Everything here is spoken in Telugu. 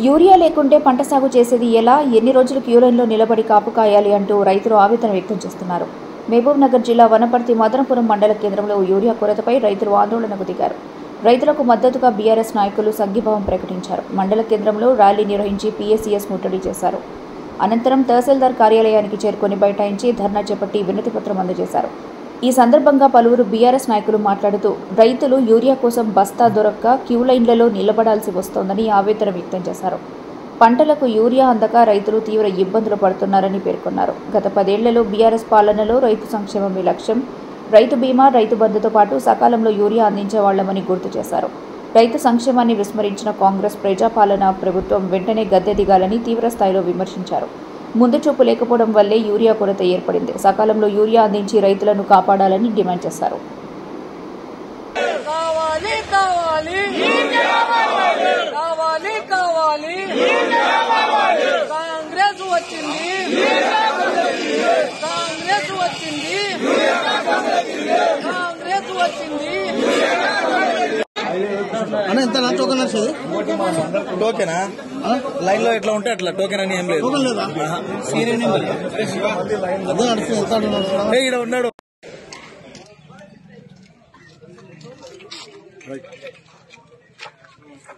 యూరియా లేకుంటే పంట సాగు చేసేది ఎలా, ఎన్ని రోజులు క్యూ లైన్లో నిలబడి కాపు కాయాలి అంటూ రైతులు ఆవేదన వ్యక్తం చేస్తున్నారు. మహబూబ్ నగర్ జిల్లా వనపర్తి మదనపురం మండల కేంద్రంలో యూరియా కొరతపై రైతులు ఆందోళనకు దిగారు. రైతులకు మద్దతుగా బీఆర్ఎస్ నాయకులు సంఘీభావం ప్రకటించారు. మండల కేంద్రంలో ర్యాలీ నిర్వహించి పీఎస్సీఎస్ ముట్టడి చేశారు. అనంతరం తహసీల్దార్ కార్యాలయానికి చేరుకొని బైఠాయించి ధర్నా చేపట్టి వినతిపత్రం అందజేశారు. ఈ సందర్భంగా పలువురు బీఆర్ఎస్ నాయకులు మాట్లాడుతూ రైతులు యూరియా కోసం బస్తా దొరక్క క్యూ లైన్లలో నిలబడాల్సి వస్తోందని ఆవేదన వ్యక్తం చేశారు. పంటలకు యూరియా అందక రైతులు తీవ్ర ఇబ్బందులు పడుతున్నారని పేర్కొన్నారు. గత 10 ఏళ్లలో బీఆర్ఎస్ పాలనలో రైతు సంక్షేమమే లక్ష్యం, రైతు బీమా, రైతు బంధుతో పాటు సకాలంలో యూరియా అందించేవాళ్లమని గుర్తు చేశారు. రైతు సంక్షేమాన్ని విస్మరించిన కాంగ్రెస్ ప్రజాపాలన ప్రభుత్వం వెంటనే గద్దె దిగాలని తీవ్రస్థాయిలో విమర్శించారు. ముందు చూపు లేకపోవడం వల్లే యూరియా కొరత ఏర్పడింది. సకాలంలో యూరియా అందించి రైతులను కాపాడాలని డిమాండ్ చేశారు. అన్న ఎంత టోకెన్ వచ్చేది? టోకెనా లైన్ లో ఎట్లా ఉంటే అట్లా టోకెన్ అని ఏం లేదు. ఈడ ఉన్నాడు.